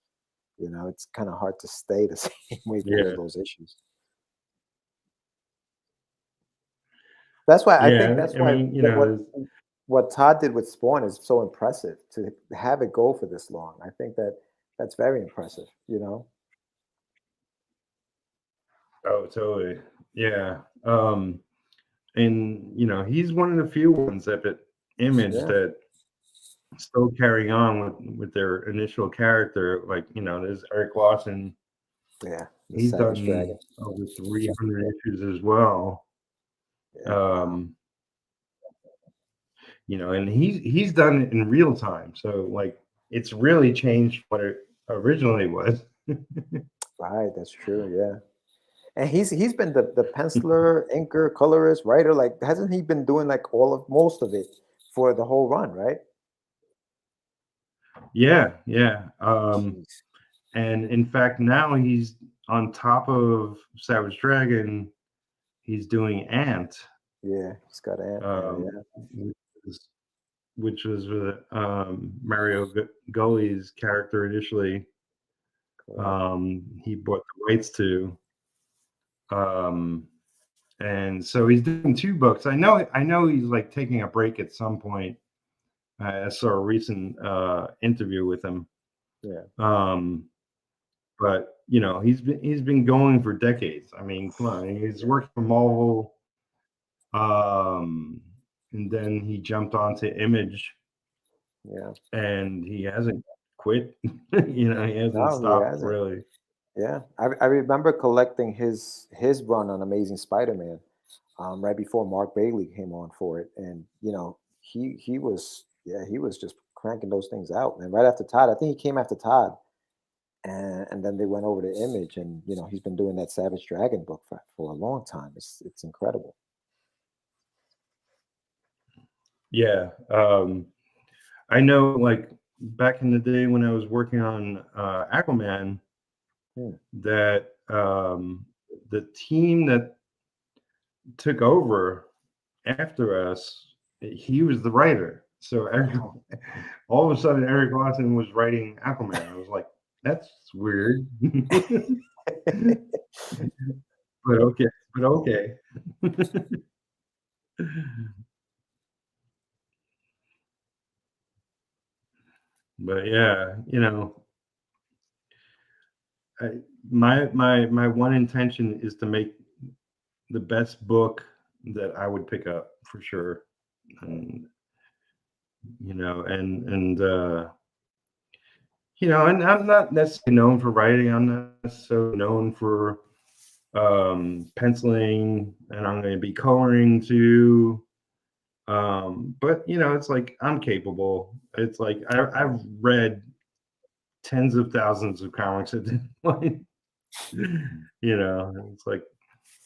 It's kind of hard to stay the same way for those issues. That's why I think that's why what Todd did with Spawn is so impressive, to have it go for this long. I think that's very impressive, Oh, totally. Yeah. And he's one of the few ones at Image that still carrying on with their initial character. Like, there's Eric Lawson. Yeah. He's done over 300 issues as well. And he's done it in real time. So like it's really changed what it originally was. Right, that's true. Yeah. And he's been the penciler, inker, colorist, writer. Like, hasn't he been doing like most of it for the whole run, right? Yeah. And in fact, now he's on top of Savage Dragon. He's doing Ant. Yeah, he's got Ant. Which was with Mario Gully's character initially. He bought the rights to. And so he's doing 2 books. I know he's like taking a break at some point. I saw a recent interview with him. Yeah. But he's been going for decades. I mean, come on, he's worked for Marvel. And then he jumped onto Image. Yeah. And he hasn't quit. He hasn't stopped really. Yeah, I remember collecting his run on Amazing Spider-Man, right before Mark Bailey came on for it, and he was just cranking those things out. And right after Todd, I think he came after Todd, and then they went over to Image, and he's been doing that Savage Dragon book for a long time. It's incredible. Yeah, I know. Like back in the day when I was working on Aquaman, that the team that took over after us, he was the writer. So all of a sudden, Eric Lawson was writing Aquaman. I was like, that's weird. But okay. But yeah, my one intention is to make the best book that I would pick up for sure. And and I'm not necessarily known for writing. I'm not necessarily known for penciling, and I'm going to be coloring too. But it's like I'm capable. It's like I've read tens of thousands of comics at this point. It's like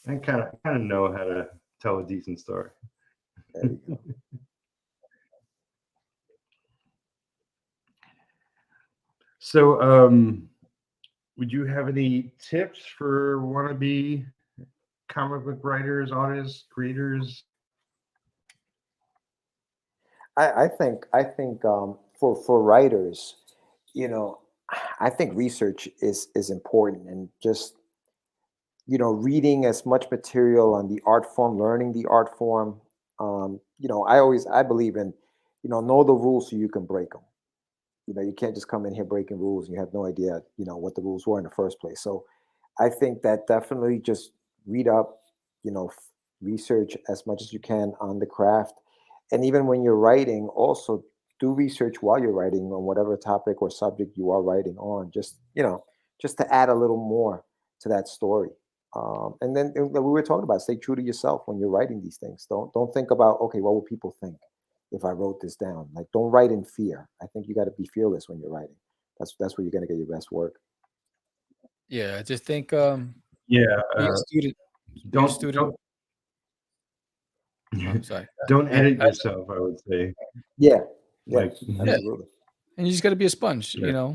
I kind of know how to tell a decent story. There you go. So, would you have any tips for wannabe comic book writers, artists, creators? I think for writers, I think research is important, and just reading as much material on the art form, learning the art form. I believe in know the rules so you can break them. You can't just come in here breaking rules and you have no idea what the rules were in the first place. So I think that definitely just read up, research as much as you can on the craft. And even when you're writing, also do research while you're writing on whatever topic or subject you are writing on, just to add a little more to that story. And then we were talking about, stay true to yourself when you're writing these things. Don't think about, okay, what will people think if I wrote this down? Like, don't write in fear. I think you got to be fearless when you're writing. That's where you're going to get your best work. Yeah, I just think be a student. Don't student. I'm sorry. Don't edit yourself, I would say. Yeah. Like, absolutely. And you just got to be a sponge. Yeah.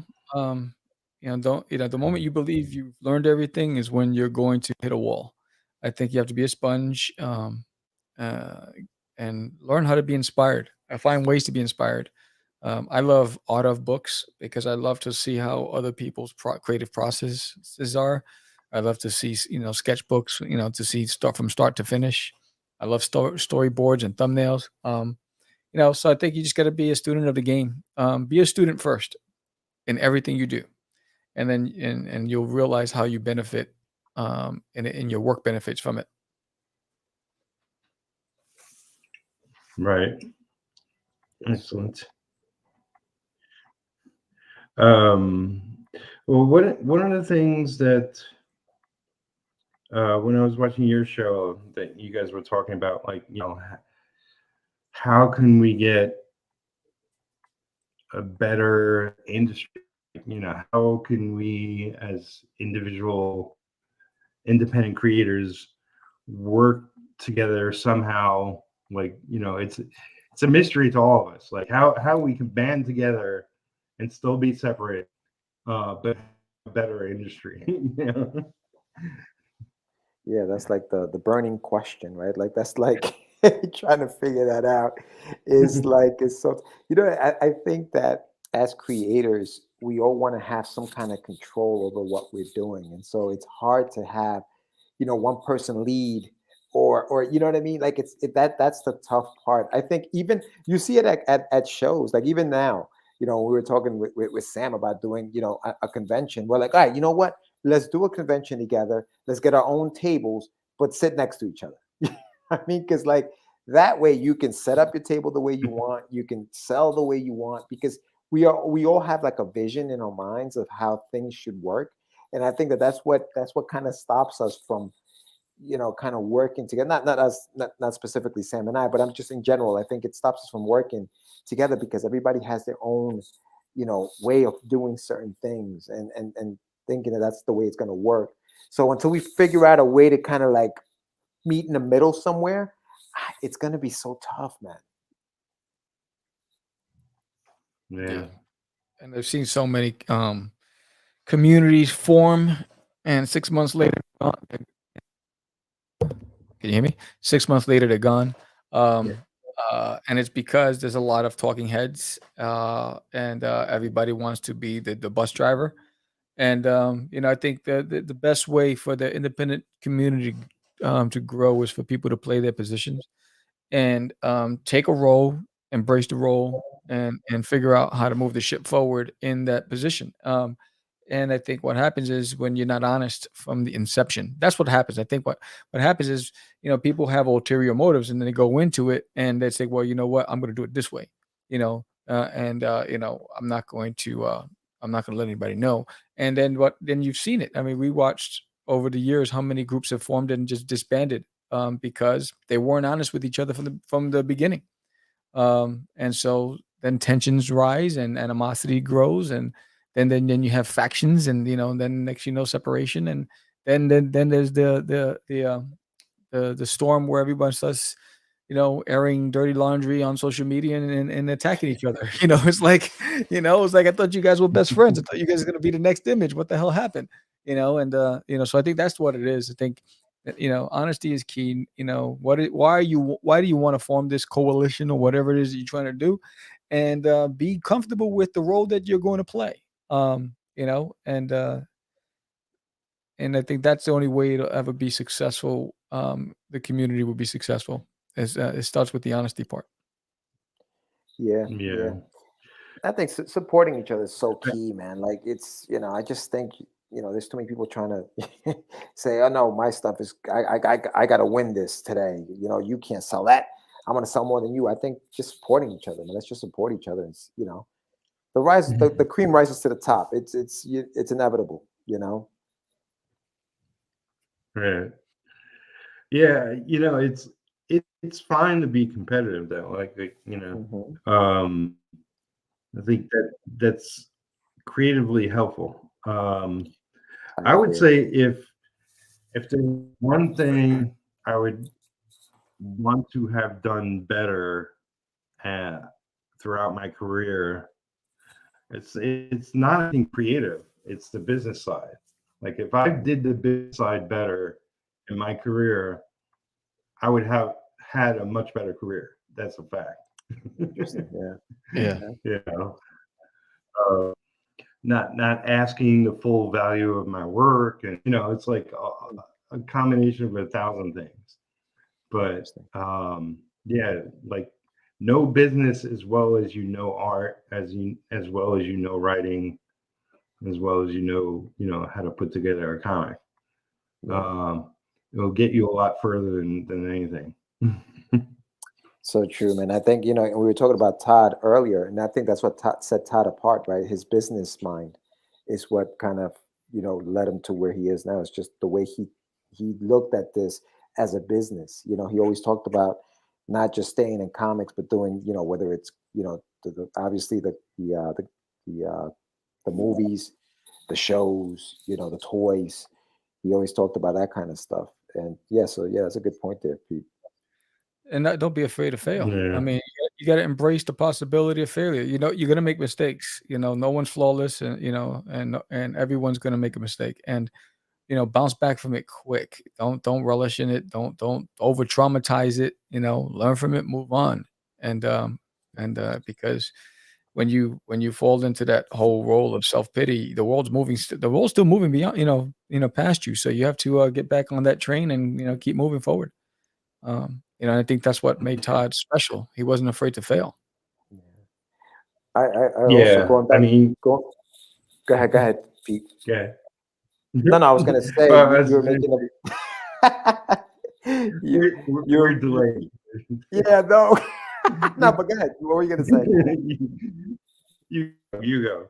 Don't the moment you believe you've learned everything is when you're going to hit a wall. I think you have to be a sponge and learn how to be inspired. I find ways to be inspired. I love art of books because I love to see how other people's creative processes are. I love to see sketchbooks. To see from start to finish. I love storyboards and thumbnails. So I think you just got to be a student of the game. Be a student first in everything you do, and then and you'll realize how you benefit, and your work benefits from it. Right. Excellent. Well, one of the things that when I was watching your show that you guys were talking about, like, how can we get a better industry? How can we as individual independent creators work together somehow? Like, it's a mystery to all of us, like how we can band together and still be separate, but better industry. Yeah, that's like the burning question, right? Like that's like trying to figure that out is like it's so I think that as creators, we all want to have some kind of control over what we're doing. And so it's hard to have, one person lead or you know what I mean? Like that's the tough part. I think even you see it at shows, like even now, we were talking with Sam about doing, a convention. We're like, all right, you know what? Let's do a convention together. Let's get our own tables, but sit next to each other. I mean, because like that way you can set up your table the way you want, you can sell the way you want, because we all have like a vision in our minds of how things should work. And I think that's what kind of stops us from, kind of working together. Not us, not specifically Sam and I, but I'm just in general. I think it stops us from working together because everybody has their own, way of doing certain things and thinking that that's the way it's going to work. So until we figure out a way to kind of like meet in the middle somewhere, it's going to be so tough, man. Yeah. And I've seen so many communities form, and 6 months later, can you hear me? 6 months later, they're gone. Yeah. And it's because there's a lot of talking heads, and everybody wants to be the bus driver. And I think the best way for the independent community to grow is for people to play their positions and take a role, embrace the role, and figure out how to move the ship forward in that position. And I think what happens is when you're not honest from the inception, that's what happens. I think what happens is people have ulterior motives, and then they go into it and they say, well, you know what, I'm going to do it this way, and I'm not going to let anybody know. And then you've seen it. I mean, we watched over the years how many groups have formed and just disbanded because they weren't honest with each other from the beginning. And so then tensions rise and animosity grows, and then you have factions, and then next separation, and then there's the storm where everyone starts airing dirty laundry on social media and attacking each other. It's like I thought you guys were best friends. I thought you guys were gonna be the next image. What the hell happened? So I think that's what it is. I think honesty is key. Why do you want to form this coalition or whatever it is that you're trying to do, and be comfortable with the role that you're going to play. And I think that's the only way it'll ever be successful. The community will be successful. It starts with the honesty part. Yeah, Yeah. yeah. I think supporting each other is so key, man. Like it's, I just think, there's too many people trying to say, "Oh no, my stuff is, I got to win this today." You can't sell that. I'm gonna sell more than you. I think just supporting each other, man. Let's just support each other, and the cream rises to the top. It's inevitable, Right. Yeah. It's fine to be competitive though. Mhm. I think that's creatively helpful. I I would agree. say if there's one thing I would want to have done better uh, throughout my career, it's not anything creative. It's the business side. Like if I did the business side better in my career, I would have had a much better career. That's a fact. Interesting. Yeah. Yeah. You know, uh, not asking the full value of my work, and it's like a combination of 1,000 things. But Interesting. yeah, like no business as well as art, as well as writing, as well as how to put together a comic. Yeah. It'll get you a lot further than anything. So true, man. I think, and we were talking about Todd earlier, and I think that's what set Todd apart, right? His business mind is what kind of, led him to where he is now. It's just the way he looked at this as a business. He always talked about not just staying in comics, but doing, whether it's, obviously the movies, the shows, the toys. He always talked about that kind of stuff. And yeah, so yeah, that's a good point there, Pete. And don't be afraid to fail. I Yeah. mean, you got to embrace the possibility of failure. You know, you're gonna make mistakes. You know, no one's flawless, and and everyone's gonna make a mistake. And bounce back from it quick. Don't relish in it. Don't over traumatize it. Learn from it, move on. And because when you fall into that whole role of self pity, the world's still moving beyond past you. So you have to get back on that train and keep moving forward. I think that's what made Todd special. He wasn't afraid to fail. Yeah. I also Yeah, going I back. mean, Go ahead, Pete. yeah. No, I was gonna say Well, I you, was you're gonna making say, a we're you're delayed. yeah, no. No, but go ahead. What were you gonna say? You go.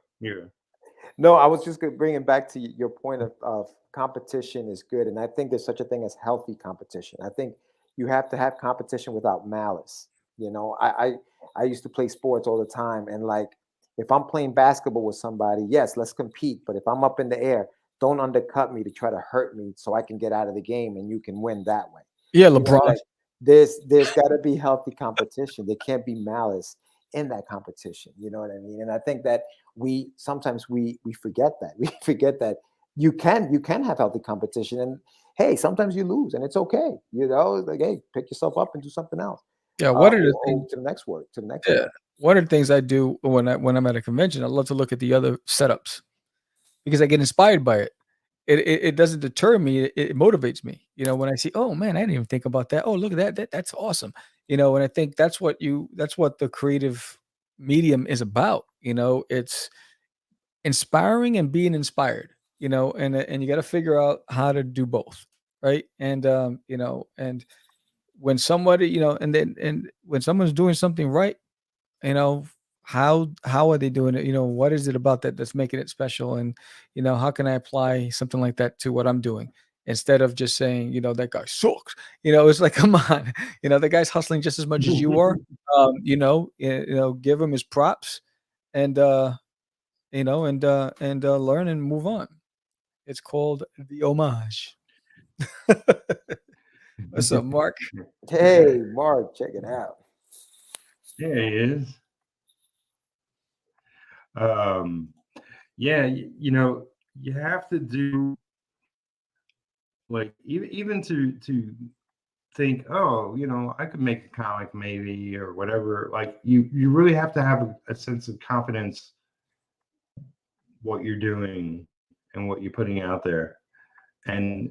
No, I was just gonna bring it back to your point of competition is good, and I think there's such a thing as healthy competition. I think you have to have competition without malice. I used to play sports all the time, and like if I'm playing basketball with somebody, yes, let's compete. But if I'm up in the air, don't undercut me to try to hurt me so I can get out of the game and you can win that way. Yeah, You know, LeBron. like there's got to be healthy competition. There can't be malice in that competition. You know what I mean? And I think that we sometimes we forget that. We forget that you can have healthy competition, and hey, sometimes you lose and it's okay. Like hey, pick yourself up and do something else. Yeah, what are the Or things? to the next work, to the next Yeah, work. what are the things I do when I'm at a convention? I love to look at the other setups because I get inspired by it. It doesn't deter me. It motivates me. When I see, oh man, I didn't even think about that. Oh, look at that. That's awesome. And I think that's what the creative medium is about. It's inspiring and being inspired. And you got to figure out how to do both, right? And when somebody, and when someone's doing something right, you know how are they doing it? What is it about that that's making it special? And how can I apply something like that to what I'm doing instead of just saying that guy sucks? It's like, come on. The guy's hustling just as much as you are. Give him his props, and learn and move on. It's called the homage. What's up, Mark? Hey, Mark, check it out. Yeah, he is. Yeah, you have to do like even to think, oh, I could make a comic maybe or whatever. Like you really have to have a sense of confidence what you're doing and what you're putting out there. And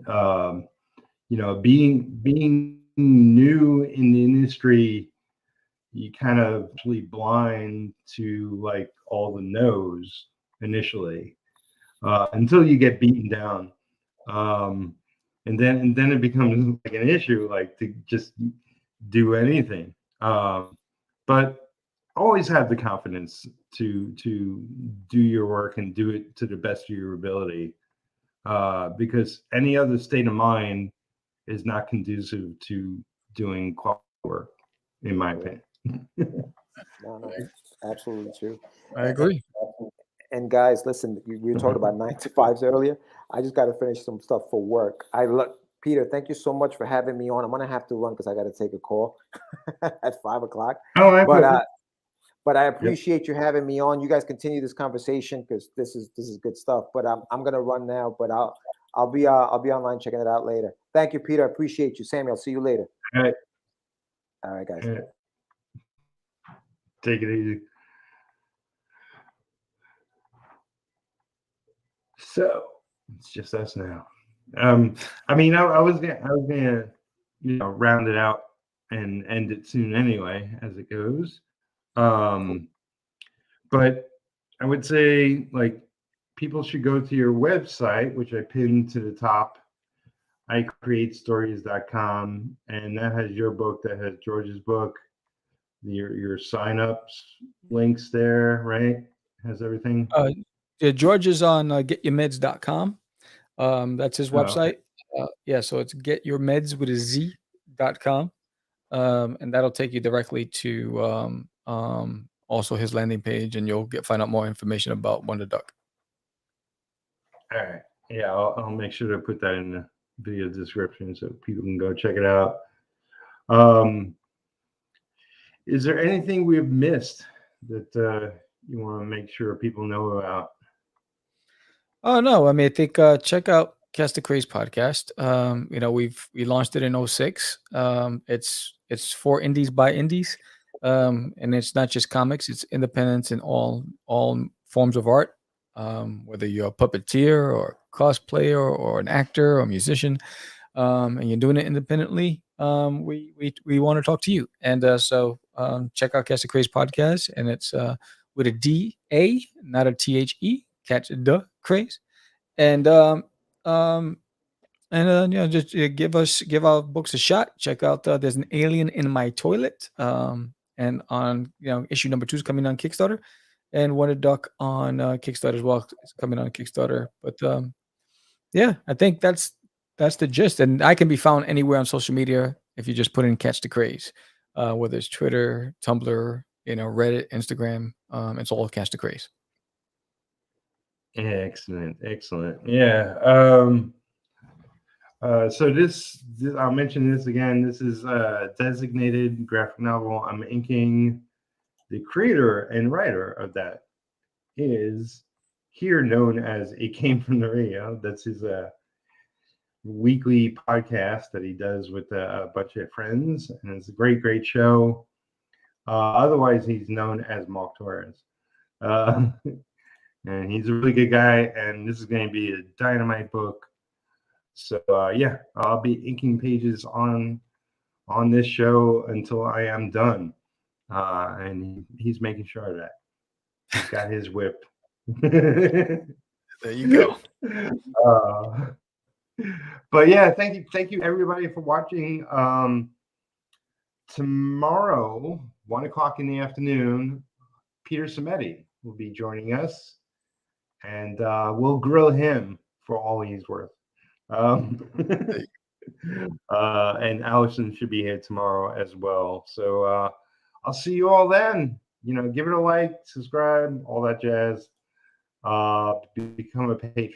being new in the industry, you kind of actually blind to like all the no's initially until you get beaten down. And then it becomes like an issue, like to just do anything. But always have the confidence to do your work and do it to the best of your ability. Because any other state of mind is not conducive to doing quality work, in my opinion. No, absolutely true. I And, agree. and guys, listen, we were talking about 9 to 5s earlier. I just got to finish some stuff for work. Peter, thank you so much for having me on. I'm gonna have to run because I got to take a call at 5 o'clock. Oh, But I appreciate you having me on. You guys continue this conversation because this is good stuff. But I'm gonna run now. But I'll be online checking it out later. Thank you, Peter. I appreciate you, Samuel. See you later. All right. All right, guys. All right. Take it easy. So it's just us now. I mean, I was gonna round it out and end it soon anyway, as it goes. But I would say like people should go to your website, which I pinned to the top, icreatestories.com, and that has your book, that has George's book, your sign-ups links there, right? Has everything. Yeah, George is on getyourmeds.com. That's his Oh, okay. website. Yeah, so it's getyourmeds with a Z.com. And that'll take you directly to also his landing page, and you'll find out more information about Wonder Duck. All right. Yeah, I'll make sure to put that in the video description so people can go check it out. Is there anything we've missed that you want to make sure people know about? Oh no, I mean I think check out Cast the Craze podcast. We launched it in '06. It's for indies by indies. And it's not just comics, it's independence in all forms of art. Whether you're a puppeteer or cosplayer or an actor or musician, and you're doing it independently, we want to talk to you. And check out Catch the Craze podcast, and it's with a D-A, not a T-H-E, Catch the Craze. And just give our books a shot. Check out there's an alien in my toilet. And on issue number 2 is coming on Kickstarter, and Wonder Duck on Kickstarter as well. It's coming on Kickstarter. But yeah, I think that's the gist. And I can be found anywhere on social media if you just put in Catch the Craze, whether it's Twitter, Tumblr, Reddit, Instagram. It's all Catch the Craze. Excellent. Yeah. So this I'll mention this again. This is a designated graphic novel I'm inking. The creator and writer of that is here known as It Came From the Radio. That's his weekly podcast that he does with a bunch of friends, and it's a great show. Otherwise, he's known as Mark Torres. And he's a really good guy, and this is going to be a dynamite book. So yeah, I'll be inking pages on this show until I am done. And he's making sure of that. He's got his whip. There you go. But yeah, thank you everybody for watching. Tomorrow, 1:00 in the afternoon, Peter Cimetti will be joining us, and we'll grill him for all he's worth. And Alison should be here tomorrow as well. So I'll see you all then. Give it a like, subscribe, all that jazz. Become a patron.